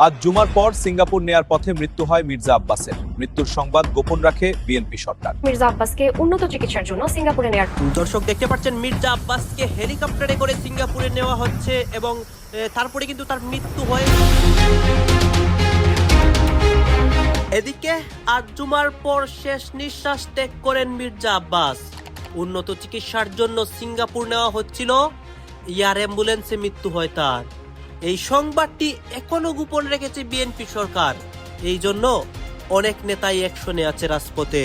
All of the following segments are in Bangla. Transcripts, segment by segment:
আজ জুমার পর সিঙ্গাপুর নেয়ার পথে মৃত্যু হয় মির্জা আব্বাসের। মৃত্যুর সংবাদ গোপন রাখে বিএনপি সরকার। মির্জা আব্বাসকে উন্নত চিকিৎসার জন্য সিঙ্গাপুরে নেয়ার দর্শক দেখতে পাচ্ছেন মির্জা আব্বাসকে হেলিকপ্টারে করে সিঙ্গাপুরে নেওয়া হচ্ছে এবং তারপরে কিন্তু তার মৃত্যু হয়। এদিকে আজ জুমার পর শেষ নিঃশ্বাস ত্যাগ করেন মির্জা আব্বাস। উন্নত চিকিৎসার জন্য সিঙ্গাপুর নেওয়া হচ্ছিল, এয়ার অ্যাম্বুলেন্সে মৃত্যু হয় তার। এই সংবাদটি এখনো গোপন রেখেছে বিএনপি সরকার। এই জন্য অনেক নেতাই অ্যাকশনে আছে রাজপথে।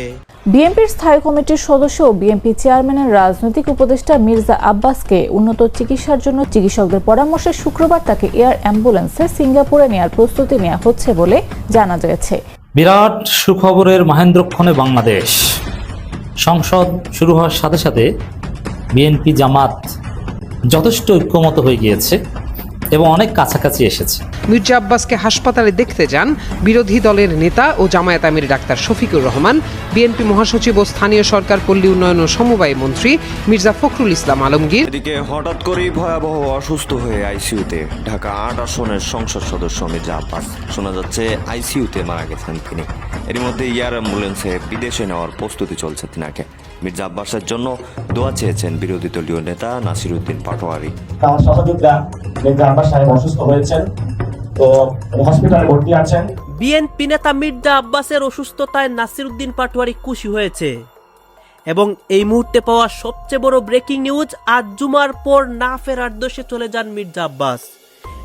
বিএনপির স্থায়ী কমিটির সদস্য ও বিএনপি চেয়ারম্যানের রাজনৈতিক উপদেষ্টা মির্জা আব্বাসকে উন্নত চিকিৎসার জন্য চিকিৎসকদের পরামর্শে শুক্রবার তাকে এয়ার অ্যাম্বুলেন্সে সিঙ্গাপুরে নেয়ার প্রস্তুতি নেওয়া হচ্ছে বলে জানা গেছে। বিরাট সুখবরের মহেন্দ্রক্ষণে বাংলাদেশ। সংসদ শুরু হওয়ার সাথে সাথে বিএনপি জামাত যথেষ্ট ঐক্যমত হয়ে গিয়েছে এবং অনেক কাছাকাছি এসেছে। মির্জা আব্বাসকে হাসপাতালে দেখতে যান বিরোধী দলের নেতা ও জামায়াত আমির ডাক্তার শফিকুর রহমান, বিএনপি মহাসচিব ও স্থানীয় সরকার পল্লী উন্নয়ন ও সমবায় মন্ত্রী মির্জা ফখরুল ইসলাম আলমগীর। এদিকে হঠাৎ করেই ভয়াবহ অসুস্থ হয়ে আইসিইউতে ঢাকা ৮ আসনের সংসদ সদস্য মির্জা আব্বাস। শোনা যাচ্ছে আইসিইউতে মারা গেছেন তিনি। এর মধ্যে এয়ার অ্যাম্বুলেন্সে বিদেশে নেওয়ার প্রস্তুতি চলছে তিনাকে। মির্জা আব্বাসের জন্য দোয়া চেয়েছেন বিরোধী দলীয় নেতা নাসিরউদ্দিন পাটোয়ারি। আমার সহযোগিতা মির্জা আব্বাস সাহেব অসুস্থ হয়েছেন, তো হসপিটালে ভর্তি আছেন। বিএনপি নেতা মির্জা আব্বাসের অসুস্থতায় নাসিরউদ্দিন পাটোয়ারি খুশি হয়েছে এবং এই মুহূর্তে পাওয়া সবচেয়ে বড় ব্রেকিং নিউজ, আজ জুমার পর না ফেরার দেশে চলে যান মির্জা আব্বাস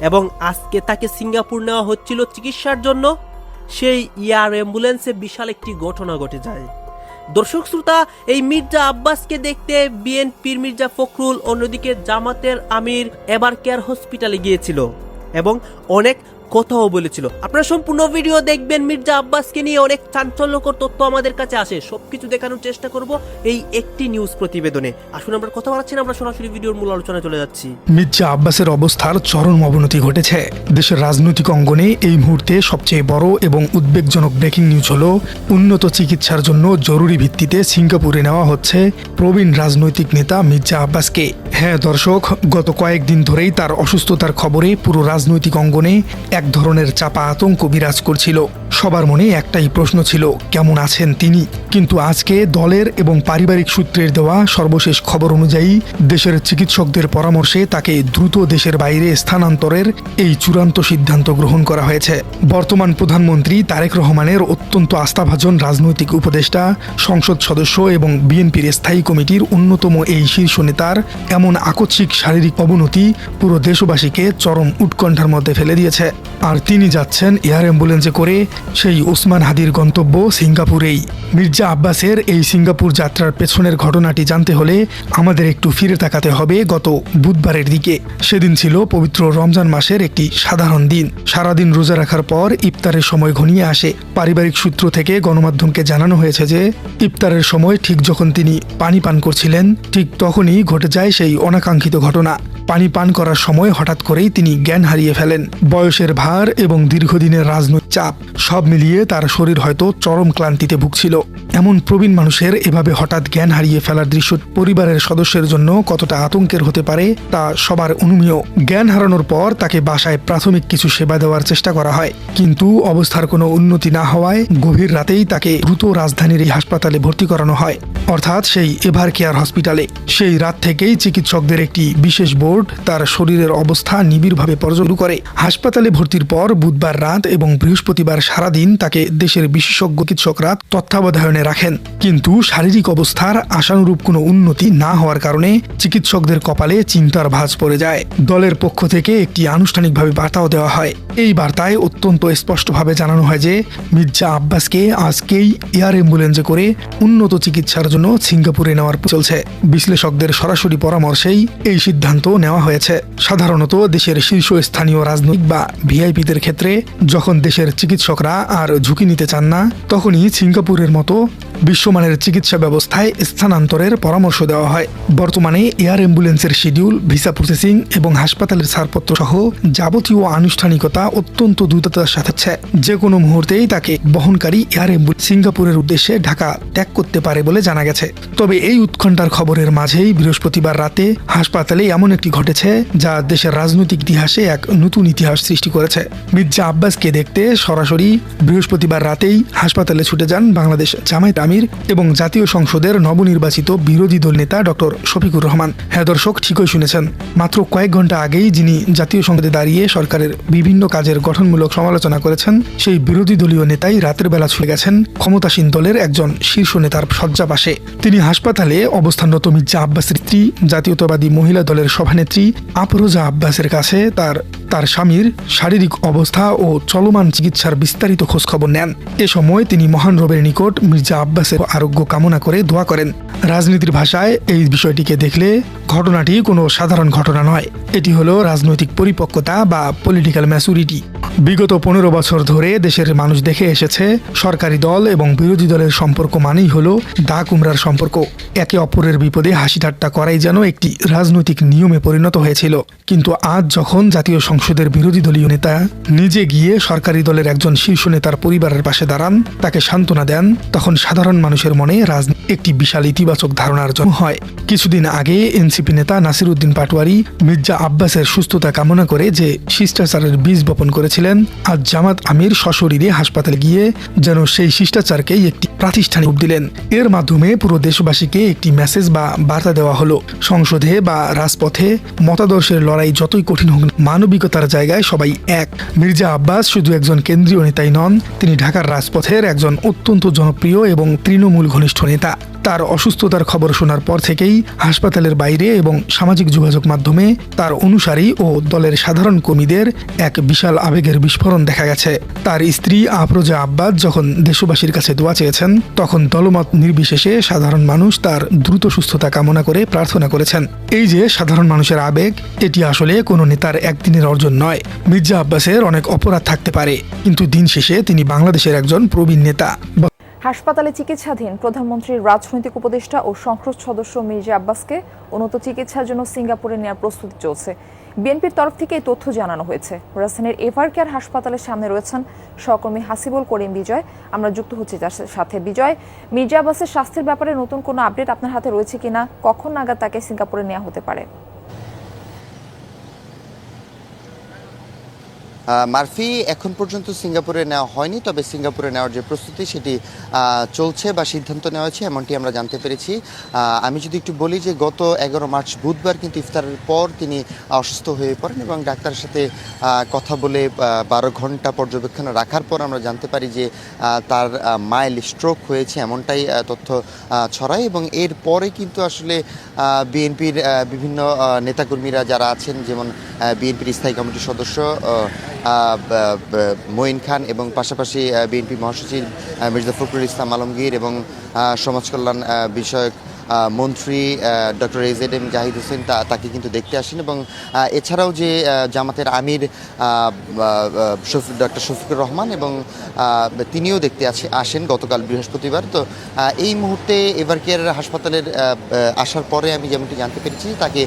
এবং আজকে তাকে সিঙ্গাপুর নেওয়া হচ্ছিল চিকিৎসার জন্য। সেই এয়ার অ্যাম্বুলেন্সে বিশাল একটি ঘটনা ঘটে যায়। দর্শক শ্রোতা, এই মির্জা আব্বাসকে দেখতে বিএনপির মির্জা ফখরুল, অন্যদিকে জামাতের আমির এবার কেয়ার হসপিটালে গিয়েছিল এবং অনেক কথাও বলেছিল। আপনারা সম্পূর্ণ ভিডিও দেখবেন। মির্জা আব্বাসকে নিয়ে অনেক চাঞ্চল্যকর তথ্য আমাদের কাছে আসে, সবকিছু দেখানোর চেষ্টা করব এই একটি নিউজ প্রতিবেদনে। আসুন আমরা কথা বলাচ্ছি না, আমরা সরাসরি ভিডিওর মূল আলোচনায় চলে যাচ্ছি। মির্জা আব্বাসের অবস্থার চরম অবনতি ঘটেছে। দেশের রাজনৈতিক অঙ্গনে এই মুহূর্তে সবচেয়ে বড় এবং উদ্বেগজনক ব্রেকিং নিউজ হলো উন্নত চিকিৎসার জন্য জরুরি ভিত্তিতে সিঙ্গাপুরে নেওয়া হচ্ছে প্রবীণ রাজনৈতিক নেতা মির্জা আব্বাসকে। হ্যাঁ দর্শক, গত কয়েকদিন ধরেই তার অসুস্থতার খবরে পুরো রাজনৈতিক অঙ্গনে এক ধরনের চাপা আতঙ্ক বিরাজ করছিল। সবার মনে একটাই প্রশ্ন ছিল, কেমন আছেন তিনি? কিন্তু আজকে দলের এবং পারিবারিক সূত্রের দেওয়া সর্বশেষ খবর অনুযায়ী দেশের চিকিৎসকদের পরামর্শে তাকে দ্রুত দেশের বাইরে স্থানান্তরের এই চূড়ান্ত সিদ্ধান্ত গ্রহণ করা হয়েছে। বর্তমান প্রধানমন্ত্রী তারেক রহমানের অত্যন্ত আস্থাভাজন রাজনৈতিক উপদেষ্টা, সংসদ সদস্য এবং বিএনপির স্থায়ী কমিটির অন্যতম এই শীর্ষ নেতার এমন আকস্মিক শারীরিক অবনতি পুরো দেশবাসীকে চরম উৎকণ্ঠার মধ্যে ফেলে দিয়েছে। আর তিনি যাচ্ছেন এয়ার অ্যাম্বুলেন্সে করে সেই ওসমান হাদির গন্তব্য সিঙ্গাপুরেই। মির্জা আব্বাসের এই সিঙ্গাপুর যাত্রার পেছনের ঘটনাটি জানতে হলে আমাদের একটু ফিরে তাকাতে হবে গত বুধবারের দিকে। সেদিন ছিল পবিত্র রমজান মাসের একটি সাধারণ দিন। সারাদিন রোজা রাখার পর ইফতারের সময় ঘনিয়ে আসে। পারিবারিক সূত্র থেকে গণমাধ্যমকে জানানো হয়েছে যে ইফতারের সময় ঠিক যখন তিনি পানি পান করছিলেন, ঠিক তখনই ঘটে যায় সেই অনাকাঙ্ক্ষিত ঘটনা। পানি পান করার সময় হঠাৎ করেই তিনি জ্ঞান হারিয়ে ফেলেন। বয়সের ভার এবং দীর্ঘদিনের রাজনৈতিক চাপ সব মিলিয়ে তার শরীর হয়তো চরম ক্লান্তিতে ভুগছিল। এমন প্রবীণ মানুষের এভাবে হঠাৎ জ্ঞান হারিয়ে ফেলার দৃশ্য পরিবারের সদস্যের জন্য কতটা আতঙ্কের হতে পারে তা সবার অনুমেয়। জ্ঞান হারানোর পর তাকে বাসায় প্রাথমিক কিছু সেবা দেওয়ার চেষ্টা করা হয়, কিন্তু অবস্থার কোনো উন্নতি না হওয়ায় গভীর রাতেই তাকে দ্রুত রাজধানীর এই হাসপাতালে ভর্তি করানো হয়, অর্থাৎ সেই এভার কেয়ার হসপিটালে। সেই রাত থেকেই চিকিৎসকদের একটি বিশেষ বোর্ড তার শরীরের অবস্থা নিবিড়ভাবে পর্যবেক্ষণ করে। হাসপাতালে ভর্তির পর বুধবার রাত এবং বৃহস্পতিবার সারাদিন তাকে দেশের বিশেষজ্ঞ চিকিৎসকরা তত্ত্বাবধানে রাখেন। কিন্তু শারীরিক অবস্থার আশানুরূপ কোনো উন্নতি না হওয়ার কারণে চিকিৎসকদের কপালে চিন্তার ভাঁজ পড়ে যায়। দলের পক্ষ থেকে একটি আনুষ্ঠানিকভাবে বার্তাও দেওয়া হয়। এই বার্তায় অত্যন্ত স্পষ্টভাবে জানানো হয় যে মির্জা আব্বাসকে আজকেই এয়ার অ্যাম্বুলেন্সে করে উন্নত চিকিৎসার জন্য সিঙ্গাপুরে নেওয়ার চলছে। বিশ্লেষকদের সরাসরি পরামর্শেই এই সিদ্ধান্ত নেওয়া হয়েছে। সাধারণত দেশের শীর্ষস্থানীয় রাজনৈতিক বা ভিআইপিদের ক্ষেত্রে যখন দেশের চিকিৎসকরা আর ঝুঁকি নিতে চান না, তখনই সিঙ্গাপুরের মতো বিশ্বমানের চিকিৎসা ব্যবস্থায় স্থানান্তরের পরামর্শ দেওয়া হয়। বর্তমানে এয়ার অ্যাম্বুলেন্সের শিডিউল, ভিসা প্রসেসিং এবং হাসপাতালের ছাড়পত্র সহ যাবতীয় আনুষ্ঠানিকতা অত্যন্ত দ্রুততার সাথে হচ্ছে। যে কোনো মুহূর্তেই তাকে বহনকারী এয়ার অ্যাম্বুলেন্স সিঙ্গাপুরের উদ্দেশ্যে ঢাকা ত্যাগ করতে পারে বলে জানা গেছে। তবে এই উৎকণ্ঠার খবরের মাঝেই বৃহস্পতিবার রাতে হাসপাতালে এমন একটি ঘটেছে যা দেশের রাজনৈতিক ইতিহাসে এক নতুন ইতিহাস সৃষ্টি করেছে। মির্জা আব্বাসকে দেখতে সরাসরি বৃহস্পতিবার রাতেই হাসপাতালে ছুটে যান বাংলাদেশ জামায়াত আমির এবং জাতীয় সংসদের নবনির্বাচিত বিরোধী দল নেতা ডক্টর শফিকুর রহমান। হ্যাঁ দর্শক, ঠিকই শুনেছেন, মাত্র কয়েক ঘন্টা আগেই যিনি জাতীয় সংসদে দাঁড়িয়ে সরকারের বিভিন্ন কাজের গঠনমূলক সমালোচনা করেছেন, সেই বিরোধী দলীয় নেতাই রাতের বেলা ছুটে গেছেন ক্ষমতাসীন দলের একজন শীর্ষ নেতার শয্যা পাশে। তিনি হাসপাতালে অবস্থানরত মির্জা আব্বাসের স্ত্রী, জাতীয়তাবাদী মহিলা দলের সভানেত্রী আফরোজা আব্বাসের কাছে তার স্বামীর শারীরিক অবস্থা ও চলমান চিকিৎসার বিস্তারিত খোঁজখবর নেন। এ সময় তিনি মহান রবের নিকট মির্জা আব্বাসের আরোগ্য কামনা করে দোয়া করেন। রাজনীতির ভাষায় এই বিষয়টিকে দেখলে ঘটনাটি কোনো সাধারণ ঘটনা নয়, এটি হলো রাজনৈতিক পরিপক্কতা বা পলিটিক্যাল ম্যাচুরিটি। বিগত 15 বছর ধরে দেশের মানুষ দেখে এসেছে সরকারি দল এবং বিরোধী দলের সম্পর্ক মানেই হলো দা কুমড়ার সম্পর্ক। একে অপরের বিপদে হাসি ঠাট্টা করাই যেন একটি রাজনৈতিক নিয়মে পরিণত হয়েছিল। কিন্তু আজ যখন জাতীয় সংসদের বিরোধী দলীয় নেতা নিজে গিয়ে সরকারি দলের একজন শীর্ষ নেতার পরিবারের পাশে দাঁড়ান, তাকে সান্ত্বনা দেন, তখন সাধারণ মানুষের মনে রাজনীতি একটি বিশাল ইতিবাচক ধারণার জন্ম হয়। কিছুদিন আগে এনসিপি নেতা নাসিরউদ্দিন পাটোয়ারি মির্জা আব্বাসের সুস্থতা কামনা করে যে শিষ্টাচারের বীজ বপন করেছিলেন, আজ জামাত আমির সশরীরে হাসপাতালে গিয়ে যেন সেই শিষ্টাচারকেই একটি প্রাতিষ্ঠানিক রূপ দিলেন। এর মাধ্যমে পুরো দেশবাসীকে একটি মেসেজ বা বার্তা দেওয়া হলো, সংসদে বা রাজপথে মতাদর্শের লড়াই যতই কঠিন হোক, মানবিকতার জায়গায় সবাই এক। মির্জা আব্বাস শুধু একজন কেন্দ্রীয় নেতাই নন, তিনি ঢাকার রাজপথের একজন অত্যন্ত জনপ্রিয় এবং তৃণমূল ঘনিষ্ঠ নেতা। তার অসুস্থতার খবর শোনার পর থেকেই হাসপাতালের বাইরে এবং সামাজিক যোগাযোগ মাধ্যমে তার অনুসারী ও দলের সাধারণ কর্মীদের এক বিশাল আবেগের বিস্ফোরণ দেখা গেছে। তার স্ত্রী আফরোজা আব্বাস যখন দেশবাসীর কাছে দোয়া চেয়েছেন, তখন দলমত নির্বিশেষে সাধারণ মানুষ তার দ্রুত সুস্থতা কামনা করে প্রার্থনা করেছেন। এই যে সাধারণ মানুষের আবেগ, এটি আসলে কোনো নেতার একদিনের অর্জন নয়। মির্জা আব্বাসের অনেক অপরাধ থাকতে পারে, কিন্তু দিন শেষে তিনি বাংলাদেশের একজন প্রবীণ নেতা। হাসপাতালে চিকিৎসাধীন প্রধানমন্ত্রীর রাজনৈতিক উপদেষ্টা ও সংসদ সদস্য মির্জা আব্বাসকে উন্নত চিকিৎসার জন্য সিঙ্গাপুরে নেওয়ার প্রস্তুতি চলছে। বিএনপির তরফ থেকে এই তথ্য জানানো হয়েছে। রাজধানীর এভারকেয়ার হাসপাতালের সামনে রয়েছেন সহকর্মী হাসিবুল করিম বিজয়। আমরা যুক্ত হচ্ছি তার সাথে। বিজয়, মির্জা আব্বাসের স্বাস্থ্যের ব্যাপারে নতুন কোনো আপডেট আপনার হাতে রয়েছে কিনা? কখন নাগাদ তাকে সিঙ্গাপুরে নেওয়া হতে পারে? মারফি, এখন পর্যন্ত সিঙ্গাপুরে নেওয়া হয়নি, তবে সিঙ্গাপুরে নেওয়ার যে প্রস্তুতি সেটি চলছে বা সিদ্ধান্ত নেওয়া হয়েছে এমনটি আমরা জানতে পেরেছি। আমি যদি একটু বলি যে গত 11 মার্চ বুধবার কিন্তু ইফতারের পর তিনি অসুস্থ হয়ে পড়েন এবং ডাক্তারের সাথে কথা বলে 12 ঘন্টা পর্যবেক্ষণে রাখার পর আমরা জানতে পারি যে তার মাইল্ড স্ট্রোক হয়েছে, এমনটাই তথ্য ছড়ায়। এবং এর পরে কিন্তু আসলে বিএনপির বিভিন্ন নেতাকর্মীরা যারা আছেন, যেমন বিএনপির স্থায়ী কমিটির সদস্য মঈন খান এবং পাশাপাশি বিএনপি মহাসচিব মির্জা ফখরুল ইসলাম আলমগীর এবং সমাজ কল্যাণ বিষয়ক মন্ত্রী ডক্টর এজেড জাহিদ হোসেন তাকে কিন্তু দেখতে আসেন। এবং এছাড়াও যে জামাতের আমির ডক্টর শফিকুর রহমান এবং তিনিও দেখতে আসেন গতকাল বৃহস্পতিবার। তো এই মুহূর্তে এভারকেয়ার হাসপাতালের আসার পরে আমি যেমনটি জানতে পেরেছি, তাকে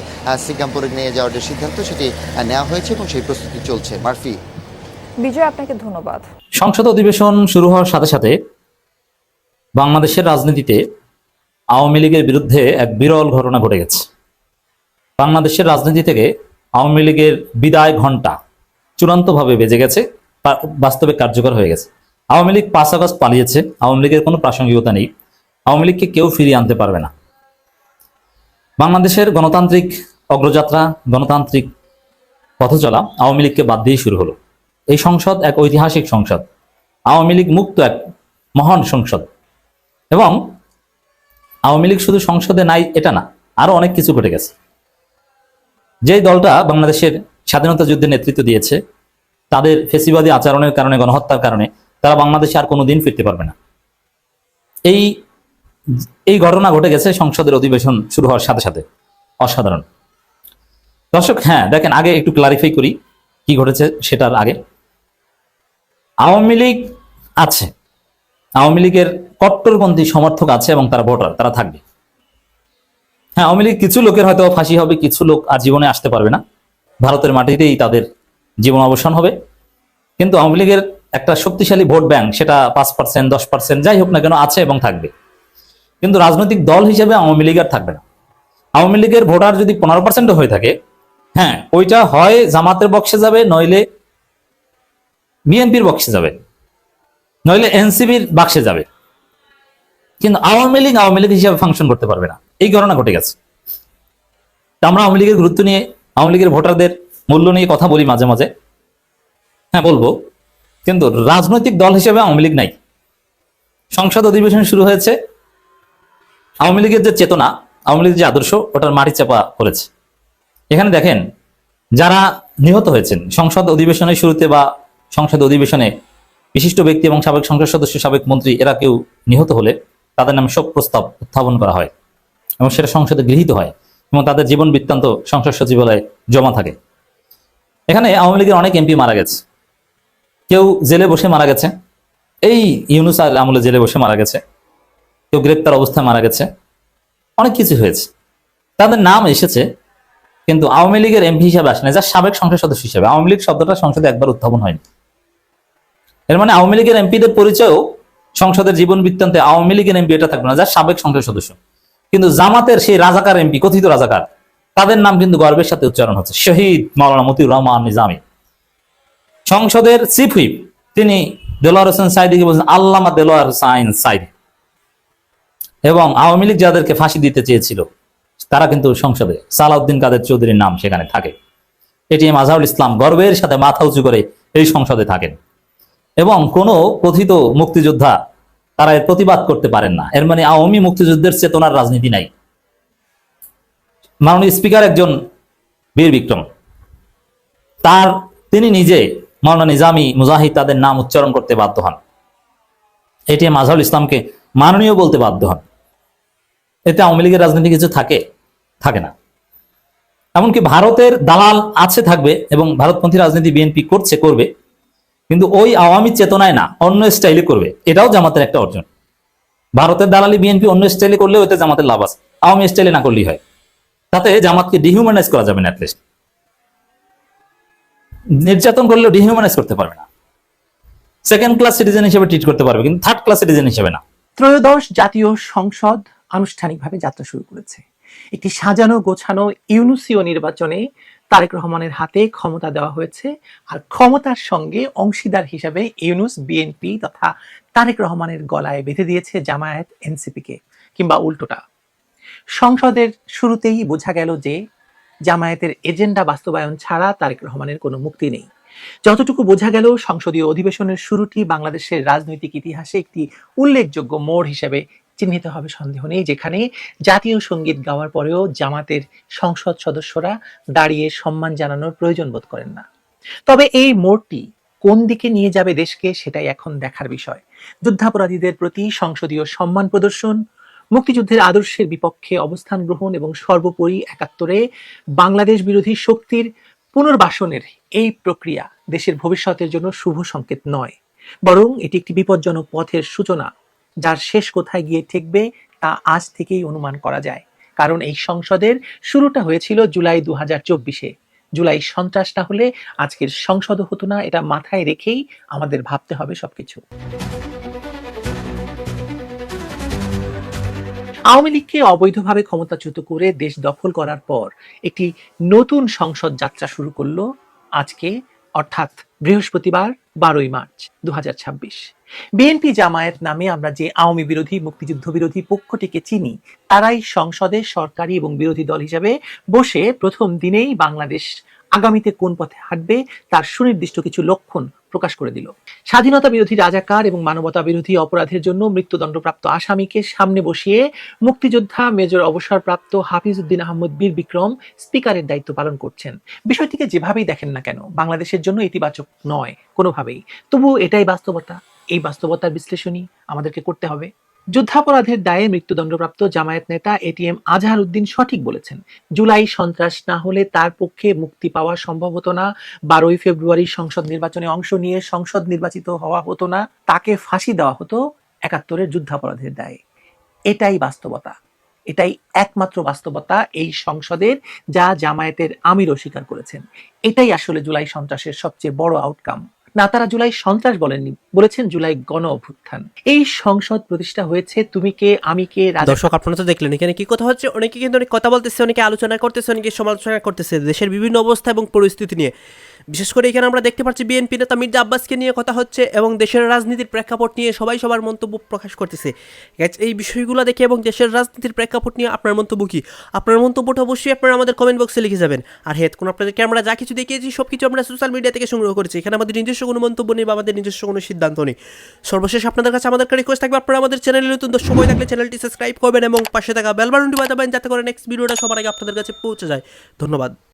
সিঙ্গাপুরে নিয়ে যাওয়ার যে সিদ্ধান্ত সেটি নেওয়া হয়েছে এবং সেই প্রস্তুতি চলছে। মারফি। বিজয়, আপনাকে ধন্যবাদ। সংসদ অধিবেশন শুরু হওয়ার সাথে সাথে বাংলাদেশের রাজনীতিতে আওয়ামী লীগের বিরুদ্ধে এক বিরল ঘটনা ঘটে গেছে। বাংলাদেশের রাজনীতি থেকে আওয়ামী লীগের বিদায় ঘণ্টা চূড়ান্তভাবে বেজে গেছে, বাস্তবে কার্যকর হয়ে গেছে। আওয়ামী লীগ 5 আগস্ট পালিয়েছে, আওয়ামী লীগের কোনো প্রাসঙ্গিকতা নেই, আওয়ামী লীগকে কেউ ফিরিয়ে আনতে পারবে না। বাংলাদেশের গণতান্ত্রিক অগ্রযাত্রা, গণতান্ত্রিক পথচলা আওয়ামী লীগকে বাদ দিয়ে শুরু হলো। এই সংসদ এক ঐতিহাসিক সংসদ, আওয়ামী লীগ মুক্ত এক মহান সংসদ। এবং আওয়ামী লীগ শুধু সংসদে নাই এটা না, আরো অনেক কিছু ঘটে গেছে। যেই দলটা বাংলাদেশের স্বাধীনতা যুদ্ধে নেতৃত্ব দিয়েছে, তাদের ফেসিবাদী আচরণের কারণে, গণহত্যার কারণে তারা বাংলাদেশে আর কোনোদিন ফিরতে পারবে না। এই ঘটনা ঘটে গেছে সংসদের অধিবেশন শুরু হওয়ার সাথে সাথে। অসাধারণ। দর্শক, হ্যাঁ দেখেন, আগে একটু ক্লারিফাই করি কি ঘটেছে সেটার আগে। আওয়ামী লীগ আছে, আওয়ামী লীগের কট্টরপন্থী সমর্থক আছে এবং তারা ভোটার, তারা থাকবে। হ্যাঁ, আওয়ামী লীগ কিছু লোকের হয়তো ফাঁসি হবে, কিছু লোক আজীবনে আসতে পারবে না, ভারতের মাটিতেই তাদের জীবন অবসান হবে। কিন্তু আওয়ামী লীগের একটা শক্তিশালী ভোট ব্যাংক, সেটা 5%, 10% যাই হোক না কেন আছে এবং থাকবে। কিন্তু রাজনৈতিক দল হিসেবে আওয়ামী লীগ আর থাকবে না। আওয়ামী লীগের ভোটার যদি 15% হয়ে থাকে, হ্যাঁ, ওইটা হয় জামাতের বক্সে যাবে, নইলে বিএনপির বক্সে যাবে, নইলে এনসিপির বাক্সে যাবে। কিন্তু আওয়ামী লীগ হিসেবে ফাংশন করতে পারবে না। এই ঘটনা ঘটে গেছে। আমরা আওয়ামী লীগের গুরুত্ব নিয়ে, আওয়ামী লীগের ভোটারদের মূল্য নিয়ে কথা বলি মাঝে মাঝে, হ্যাঁ বলবো, কিন্তু রাজনৈতিক দল হিসেবে আওয়ামী লীগ নাই। সংসদ অধিবেশন শুরু হয়েছে, আওয়ামী লীগের যে চেতনা, আওয়ামী লীগের যে আদর্শ, ওটার মাটি চাপা করেছে। এখানে দেখেন, যারা নিহত হয়েছেন সংসদ অধিবেশনের শুরুতে বা সংসদ অধিবেশনে, বিশিষ্ট ব্যক্তি এবং সাবেক সংসদ সদস্য, সাবেক মন্ত্রী, এরা কেউ নিহত হলে তাদের নামে শোক প্রস্তাব উত্থাপন করা হয় এবং সেটা সংসদে গৃহীত হয় এবং তাদের জীবন বৃত্তান্ত সংসদ সচিবালয়ে জমা থাকে। এখানে আওয়ামী লীগের অনেক এমপি মারা গেছে, কেউ জেলে বসে মারা গেছে, এই ইউনূস আমলে জেলে বসে মারা গেছে, কেউ গ্রেপ্তার অবস্থায় মারা গেছে, অনেক কিছু হয়েছে। তাদের নাম এসেছে, কিন্তু আওয়ামী লীগের এমপি হিসাবে আসে না, যার সাবেক সংসদ সদস্য হিসেবে। আওয়ামী লীগ শব্দটা সংসদে একবার উত্থাপন হয়নি। এর মানে আওয়ামী লীগের এমপিদের পরিচয়ও সংসদের জীবন বৃত্তান্তে আওয়ামী লীগের এমপি এটা থাকবে না, যার সাবেক সংসদ সদস্য। কিন্তু জামাতের সেই রাজাকার এমপি, কথিত রাজাকার, তাদের নাম কিন্তু গর্বের সাথে উচ্চারণ হচ্ছে, শহীদ মাওলানা মতিউর রহমান নিজামী। সংসদের চিফ হুইপ তিনি দেলোয়ার হোসেন সাইদিকে বলছেন আল্লামা দেলোয়ার হোসেন সাইদি। এবং আওয়ামী লীগ যাদেরকে ফাঁসি দিতে চেয়েছিল তারা কিন্তু সংসদে, সালাউদ্দিন কাদের চৌধুরীর নাম সেখানে থাকে। এটিএম আজহারুল ইসলাম গর্বের সাথে মাথা উঁচু করে এই সংসদে থাকেন এবং কোনো কথিত মুক্তিযোদ্ধা তারা এর প্রতিবাদ করতে পারেন না। এর মানে আওয়ামী মুক্তিযুদ্ধের চেতনার রাজনীতি নাই। মাননীয় স্পিকার একজন বীর বিক্রম, তিনি নিজে মাওলানা নিজামী, মুজাহিদ, তাদের নাম উচ্চারণ করতে বাধ্য হন। এটিএম আজহারুল ইসলামকে মাননীয় বলতে বাধ্য হন। এতে আওয়ামী লীগের রাজনীতি কিছু থাকে না। এমনকি ভারতের দালাল আছে, থাকবে, এবং ভারতপন্থী রাজনীতি বিএনপি করবে, কিন্তু ওই আওয়ামী চেতনায় না, অন্য স্টাইলে করবে। এটাও জামাতের একটা অর্জন। ভারতের দালালি বিএনপি অন্য স্টাইলে করলে ওতে জামাতের লাভ আছে, আওয়ামী স্টাইলে না করলেই হয়। তাতে জামাতকে ডিহিউম্যানাইজ করা যাবে না, অ্যাটলিস্ট নির্যাতন করলেও ডিহিউম্যানাইজ করতে পারবে না। সেকেন্ড ক্লাস সিটিজেন হিসেবে ট্রিট করতে পারবে, কিন্তু থার্ড ক্লাস সিটিজেন হিসেবে না। ত্রয়োদশ জাতীয় সংসদ আনুষ্ঠানিকভাবে যাত্রা শুরু করেছে। একটি সাজানো গোছানো ইউনুসীয় নির্বাচনে তারেক রহমানের হাতে ক্ষমতা দেওয়া হয়েছে, আর ক্ষমতার সঙ্গে অংশীদার হিসাবে ইউনুস বিএনপি তথা তারেক রহমানের গলায় বেঁধে দিয়েছে জামায়াত এনসিপিকে, কিংবা উল্টোটা। সংসদের শুরুতেই বোঝা গেল যে জামায়াতের এজেন্ডা বাস্তবায়ন ছাড়া তারেক রহমানের কোনো মুক্তি নেই। যতটুকু বোঝা গেল, সংসদীয় অধিবেশনের শুরুটি বাংলাদেশের রাজনৈতিক ইতিহাসে একটি উল্লেখযোগ্য মোড় হিসেবে চিহ্নিত হবে সন্দেহ নেই, যেখানে জাতীয় সঙ্গীত গাওয়ার পরেও জামাতের সংসদ সদস্যরা দাঁড়িয়ে সম্মান জানানোর প্রয়োজন বোধ করেন না। তবে এই মোড়টি কোন দিকে নিয়ে যাবে দেশকে, সেটাই এখন দেখার বিষয়। যুদ্ধাপরাধীদের প্রতি সংসদীয় সম্মান প্রদর্শন, মুক্তিযুদ্ধের আদর্শের বিপক্ষে অবস্থান গ্রহণ এবং সর্বোপরি ৭১ বাংলাদেশ বিরোধী শক্তির পুনর্বাসনের এই প্রক্রিয়া দেশের ভবিষ্যতের জন্য শুভ সংকেত নয়, বরং এটি একটি বিপজ্জনক পথের সূচনা, যার শেষ কোথায় গিয়ে ঠেকবে তা আজ থেকেই অনুমান করা যায়। কারণ এই সংসদের শুরুটা হয়েছিল জুলাই 2024-এ। জুলাই সন্ত্রাস না হলে আজকের সংসদও হতো না। এটা মাথায় রেখেই আমাদের ভাবতে হবে সবকিছু। আওয়ামী লীগকে অবৈধভাবে ক্ষমতাচ্যুত করে দেশ দখল করার পর একটি নতুন সংসদ যাত্রা শুরু করলো আজকে, অর্থাৎ বৃহস্পতিবার 12ই মার্চ 2026। বিএনপি জামায়াত নামে আমরা যে আওয়ামী বিরোধী, মুক্তিযুদ্ধ বিরোধী পক্ষটিকে চিনি, তারাই সংসদে সরকারি এবং বিরোধী দল হিসেবে বসে প্রথম দিনেই বাংলাদেশ আগামীতে কোন পথে হাঁটবে তার সুনির্দিষ্ট কিছু লক্ষণ প্রকাশ করে দিল। স্বাধীনতা বিরোধী রাজাকার এবং মানবতা বিরোধী অপরাধের জন্য মৃত্যুদণ্ডপ্রাপ্ত আসামিকে সামনে বসিয়ে মুক্তিযোদ্ধা মেজর অবসরপ্রাপ্ত হাফিজ উদ্দিন আহমদ বীর বিক্রম স্পিকারের দায়িত্ব পালন করছেন। বিষয়টিকে যেভাবেই দেখেন না কেন, বাংলাদেশের জন্য ইতিবাচক নয় কোনোভাবেই। তবু এটাই বাস্তবতা। এই বাস্তবতার বিশ্লেষণই আমাদেরকে করতে হবে। যুদ্ধাপরাধের দায়ে মৃত্যুদণ্ডপ্রাপ্ত জামায়াত নেতা এটিএম আজহার উদ্দিন সঠিক বলেছেন। জুলাই সন্ত্রাস না হলে তার পক্ষে মুক্তি পাওয়া সম্ভব হতো না। 12ই ফেব্রুয়ারি সংসদ নির্বাচনে অংশ নিয়ে সংসদ নির্বাচিত হওয়া হতো না। তাকে ফাঁসি দেওয়া হতো 71-এর যুদ্ধাপরাধের দায়ে। এটাই বাস্তবতা, এটাই একমাত্র বাস্তবতা এই সংসদের, যা জামায়াতের আমিরও স্বীকার করেছেন। এটাই আসলে জুলাই সন্ত্রাসের সবচেয়ে বড় আউটকাম। না, তারা জুলাই সন্ত্রাস বলেননি, বলেছেন জুলাই গণ অভ্যুত্থান। এই সংসদ প্রতিষ্ঠা হয়েছে তুমি কে আমি কে। দর্শক, আপনারা তো দেখলেন এখানে কি কথা হচ্ছে। অনেকে কিন্তু অনেক কথা বলতেছে, অনেকে আলোচনা করতেছে, অনেকে সমালোচনা করতেছে দেশের বিভিন্ন অবস্থা এবং পরিস্থিতি নিয়ে। বিশেষ করে এখানে আমরা দেখতে পাচ্ছি বিএনপি নেতা মির্জা আব্বাসকে নিয়ে কথা হচ্ছে এবং দেশের রাজনীতির প্রেক্ষাপট নিয়ে সবাই সবার মন্তব্য প্রকাশ করতেছে। এই বিষয়গুলো দেখে এবং দেশের রাজনীতির প্রেক্ষাপট নিয়ে আপনার মন্তব্য কি? আপনার মন্তব্যটা অবশ্যই আপনারা আমাদের কমেন্ট বক্সে লিখে যাবেন। আর হ্যাঁ, কোন আপনাদেরকে আমরা যা কিছু দেখিয়েছি সব কিছু আমরা সোশ্যাল মিডিয়া থেকে সংগ্রহ করেছি। এখানে আমাদের নিজস্ব কোনো মন্তব্য নেই বা আমাদের নিজস্ব কোনো সিদ্ধান্ত নেই। সর্বশেষ আপনাদের কাছে আমাদের রিকোয়েস্ট থাকবে, আপনারা আমাদের চ্যানেলে নতুন সময় থাকলে চ্যানেলটি সাবস্ক্রাইব করবেন এবং পাশে থাকা বেল বাটনটি বাজাবেন যাতে করে নেক্সট ভিডিওটা সবার আগে আপনাদের কাছে পৌঁছে যায়। ধন্যবাদ।